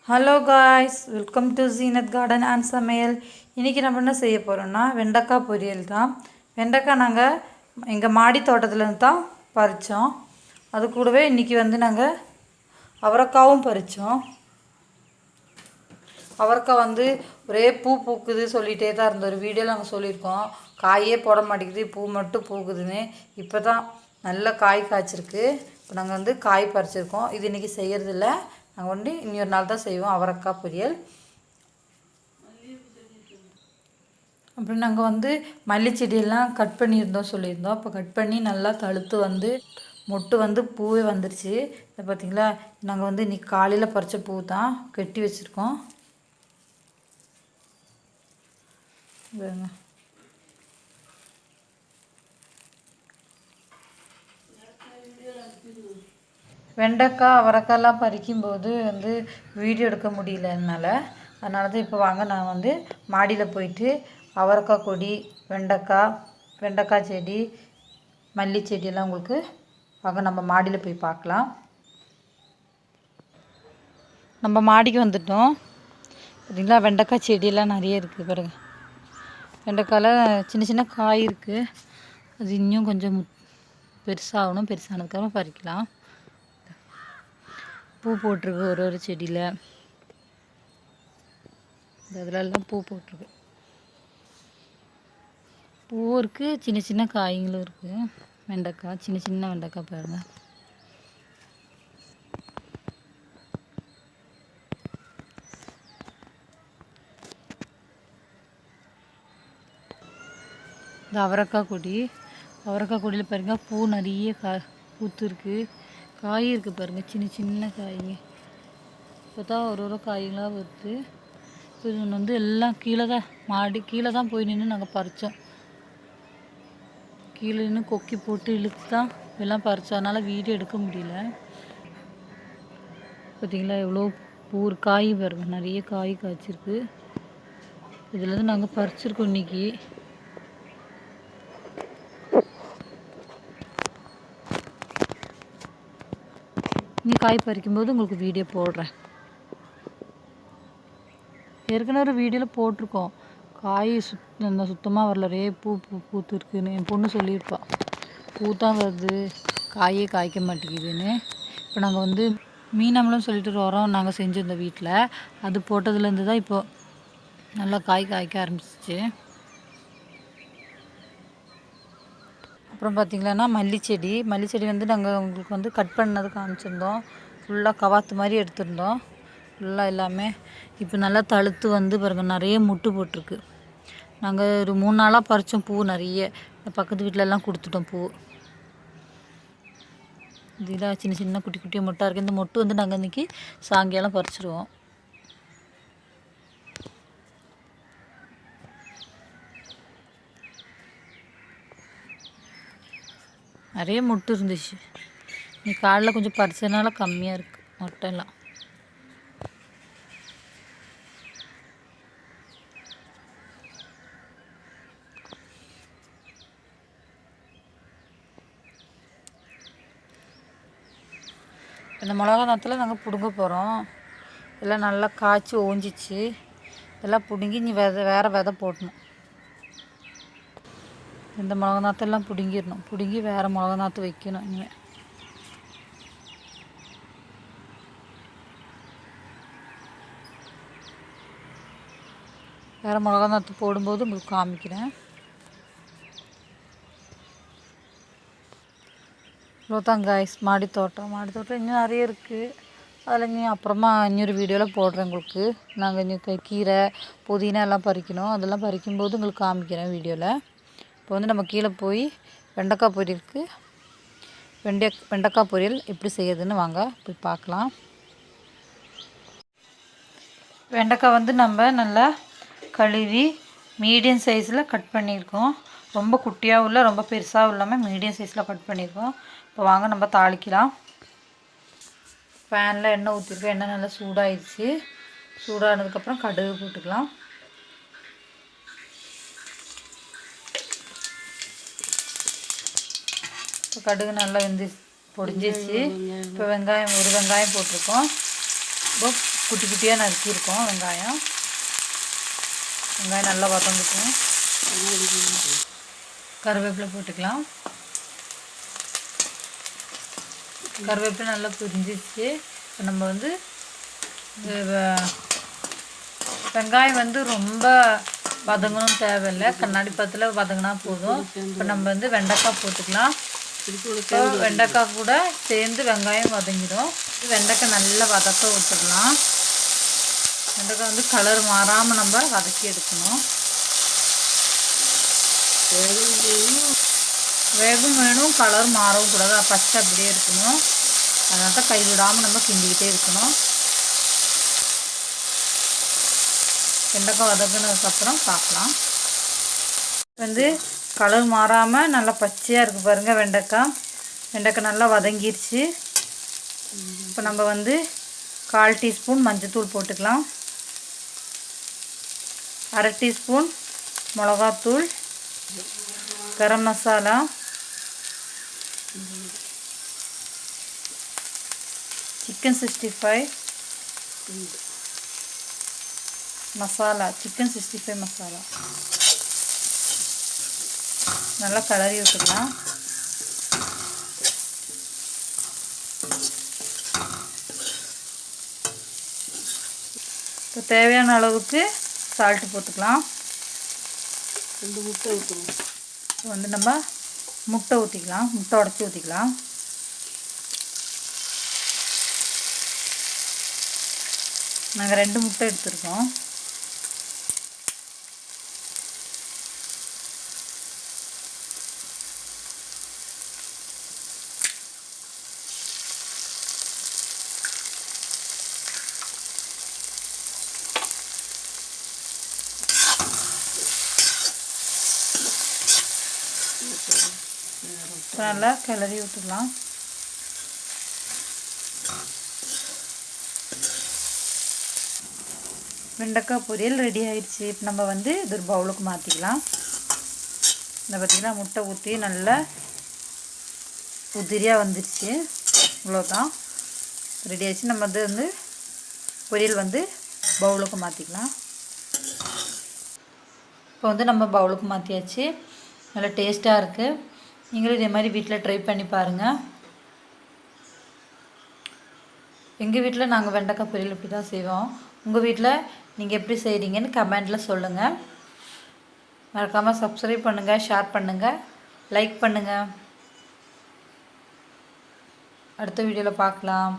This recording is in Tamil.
Hello guys, welcome to Zeenat garden and சமையல். இன்றைக்கி நம்ம என்ன செய்ய போகிறோன்னா வெண்டைக்காய் பொரியல் தான். வெண்டைக்காய் நாங்கள் எங்கள் மாடி தோட்டத்துலேருந்து தான் பறித்தோம். அது கூடவே இன்றைக்கி நாங்கள் அவரைக்காவும் பறித்தோம். அவரைக்காய் ஒரே பூ பூக்குது சொல்லிகிட்டே தான் இருந்தோம். ஒரு வீடியோவில் நாங்கள் சொல்லியிருக்கோம், காயே போட மாட்டேங்குது, பூ மட்டும் பூக்குதுன்னு. இப்போ தான் நல்ல காய் காய்ச்சிருக்கு. இப்போ நாங்கள் காய் பறிச்சிருக்கோம். இது இன்றைக்கி செய்கிறதில்ல, நாங்கள் இன்னொரு நாள் தான் செய்வோம் அவரைக்காய் பொரியல். அப்புறம் நாங்கள் மல்லி செடியெல்லாம் கட் பண்ணியிருந்தோம் சொல்லியிருந்தோம். அப்போ கட் பண்ணி நல்லா தழுத்து மொட்டு பூவே வந்துருச்சு. இதை பார்த்திங்களா, நாங்கள் இன்றைக்கி காலையில் பறித்த பூ தான் கட்டி வச்சுருக்கோம். வெண்டைக்காய் அவரைக்காயெல்லாம் பறிக்கும்போது வீடியோ எடுக்க முடியல அதனால தான் இப்போ வாங்க நான் மாடியில் போயிட்டு அவரைக்காய் கொடி, வெண்டைக்காய் செடி, மல்லி செடியெல்லாம் உங்களுக்கு வாங்க நம்ம மாடியில் போய் பார்க்கலாம். நம்ம மாடிக்கு வந்துட்டோம். பார்த்திங்களா, வெண்டைக்காய் செடியெல்லாம் நிறைய இருக்குது பாருங்க. வெண்டைக்காயில் சின்ன சின்ன காய் இருக்குது. அது இன்னும் கொஞ்சம் பெருசாகணும். பெருசானதுக்கப்புறம் பறிக்கலாம். பூ போட்டிருக்கு ஒரு செடியில். அதிலெல்லாம் பூ போட்டிருக்கு. பூவும் இருக்குது, சின்ன சின்ன காய்களும் இருக்குது. வெண்டைக்காய் சின்ன சின்ன வெண்டைக்காய் பாருங்கள். இந்த அவரைக்காய் கொடியில் பாருங்கள், பூ நிறைய பூத்து இருக்குது. காய் இருக்குது பாருங்கள், சின்ன சின்ன காய்ங்க. இப்போ தான் ஒரு காய்களாக வருது. இது எல்லாம் கீழே தான் போய் நின்று நாங்கள் பறித்தோம். கீழே நின்று கொக்கி போட்டு இழுத்து தான் எல்லாம் பறித்தோம். அதனால் வீடியோ எடுக்க முடியல. பார்த்திங்களா, எவ்வளோ பூ காய் பாருங்கள், நிறைய காய் காய்ச்சிருக்கு. இதில் நாங்கள் பறிச்சிருக்கோம் இன்றைக்கி. காய் பறிக்கும்போது உங்களுக்கு வீடியோ போடுறேன். ஏற்கனவே ஒரு வீடியோவில் போட்டிருக்கோம், காய் சுத்தமாக வரல, ரே பூத்து இருக்குதுன்னு. என் பொண்ணு சொல்லியிருப்பா, பூ தான் வருது, காயே காய்க்க மாட்டேங்குதுன்னு. இப்போ நாங்கள் மீனம்லாம் சொல்லிட்டு வரோம் நாங்கள் செஞ்சுருந்தோம் வீட்டில். அது போட்டதுலேருந்து தான் இப்போது நல்லா காய்க்க ஆரம்பிச்சிச்சு. அப்புறம் பார்த்திங்களான்னா மல்லி செடி நாங்கள் உங்களுக்கு கட் பண்ணது காமிச்சிருந்தோம். ஃபுல்லாக கவாத்து மாதிரி எடுத்திருந்தோம். ஃபுல்லாக எல்லாமே இப்போ நல்லா தழுத்து பாருங்கள், நிறைய முட்டு போட்டிருக்கு. நாங்கள் ஒரு 3 நாளாக பறித்தோம் பூ நிறைய. பக்கத்து வீட்டிலலாம் கொடுத்துட்டோம் பூ. இதெல்லாம் சின்ன சின்ன குட்டி குட்டி மொட்டாக இருக்குது. இந்த மொட்டு நாங்கள் இன்றைக்கி சாயங்காலம் பறிச்சிடுவோம். நிறைய மொட்டு இருந்துச்சு. இன்னைக்கு காலையில் கொஞ்சம் பறிச்சதுனால கம்மியாக இருக்குது மொட்டையெல்லாம். இந்த மிளகா நாற்றுல நாங்கள் பிடுங்க போகிறோம். எல்லாம் நல்லா காய்ச்சி ஓஞ்சிச்சு. இதெல்லாம் பிடுங்கி நீ வேறு விதை போடணும். இந்த மிளகா நாற்றெல்லாம் பிடுங்கி வேறு மிளகா நாற்று வைக்கணும். இனிமேல் வேறு மிளகா நாற்று போடும்போது உங்களுக்கு காமிக்கிறேன். இவ்வளோதான் காய்ஸ், மாடி தோட்டம் இன்னும் நிறைய இருக்குது. அதில் இன்னும் அப்புறமா இன்னொரு வீடியோவில் போடுறேன் உங்களுக்கு. நாங்கள் இன்னும் கீரை, புதினா எல்லாம் பறிக்கணும். அதெல்லாம் பறிக்கும்போது உங்களுக்கு காமிக்கிறேன் வீடியோவில். இப்போ நம்ம கீழே போய் வெண்டைக்காய் பொரியல் எப்படி செய்யுதுன்னு வாங்க போய் பார்க்கலாம். வெண்டைக்காய் நம்ம நல்லா கழுவி மீடியம் சைஸில் கட் பண்ணியிருக்கோம். ரொம்ப குட்டியாகவும் இல்லை, ரொம்ப பெருசாகவும் இல்லாமல் மீடியம் சைஸில் கட் பண்ணியிருக்கோம். இப்போ வாங்க நம்ம தாளிக்கலாம். பேனில் எண்ணெய் ஊற்றிருக்கோம். எண்ணெய் நல்லா சூடாகிடுச்சு. சூடானதுக்கப்புறம் கடுகு போட்டுக்கலாம். இப்போ கடுகு நல்லா பொடிஞ்சிச்சு. இப்போ ஒரு வெங்காயம் போட்டிருக்கோம். இப்போ குட்டி குட்டியாக நறுக்கியிருக்கோம். வெங்காயம் நல்லா வதங்கட்டும். கருவேப்பிலை போட்டுக்கலாம். கருவேப்பிலை நல்லா புரிஞ்சிச்சு. இப்போ நம்ம வந்து வெங்காயம் வந்து ரொம்ப வதங்கணும் தேவையில்லை, கண்ணாடி பத்தில் வதங்கினா போதும். இப்போ நம்ம வந்து வெண்டைக்காய் போட்டுக்கலாம். இப்போ வெண்டைக்காய் கூட சேர்ந்து வெங்காயம் வதங்கிடும். வெண்டைக்காய் நல்லா வதக்க விட்டுடலாம். வெண்டைக்காய் வந்து கலர் மாறாமல் நம்ம வதக்கி எடுக்கணும். வேகும் வேணும், கலர் மாறவும் கூடாது, பச்சை அப்படியே இருக்கணும். அதனால தான் கைவிடாமல் நம்ம கிண்டிக்கிட்டே இருக்கணும். வெண்டைக்காய் வதக்குனதுக்கப்புறம் பார்க்கலாம். வந்து கலர் மாறாமல் நல்லா பச்சையாக இருக்குது பாருங்கள். வெண்டைக்காய் நல்லா வதங்கிருச்சு. இப்போ நம்ம வந்து 1/4 டீஸ்பூன் மஞ்சள்தூள் போட்டுக்கலாம். 1/2 டீஸ்பூன் மிளகாத்தூள், கரம் மசாலா, சிக்கன் 65 மசாலா, சிக்கன் 65 மசாலா நல்லா கலரி விட்டுக்கலாம். இப்போ தேவையான அளவுக்கு சால்ட்டு போட்டுக்கலாம். 2 முட்டை ஊற்றணும். இப்போ வந்து நம்ம முட்டை ஊற்றிக்கலாம். முட்டை உடச்சி ஊற்றிக்கலாம். நாங்கள் 2 முட்டை எடுத்துருக்கோம். நல்லா கிளறி விட்டுடலாம். வெண்டைக்காய் பொரியல் ரெடி ஆயிடுச்சு. இப்போ நம்ம வந்து இது ஒரு பவுலுக்கு மாற்றிக்கலாம். இந்த பார்த்திங்கன்னா முட்டை ஊற்றி நல்லா உதிரியாக வந்துடுச்சு. இவ்வளோதான், ரெடி ஆயிடுச்சு. நம்ம வந்து பொரியல் வந்து பவுலுக்கு மாற்றிக்கலாம். இப்போ வந்து நம்ம பவுலுக்கு மாற்றியாச்சு. நல்லா டேஸ்ட்டாக இருக்குது. நீங்களும் இதே மாதிரி வீட்டில் ட்ரை பண்ணி பாருங்கள். எங்கள் வீட்டில் நாங்கள் வெண்டைக்காய் பொரியல் இப்படி தான் செய்வோம். உங்கள் வீட்டில் நீங்கள் எப்படி செய்கிறீங்கன்னு கமெண்டில் சொல்லுங்கள். மறக்காமல் சப்ஸ்கிரைப் பண்ணுங்கள், ஷேர் பண்ணுங்கள், லைக் பண்ணுங்கள். அடுத்த வீடியோவில் பார்க்கலாம்.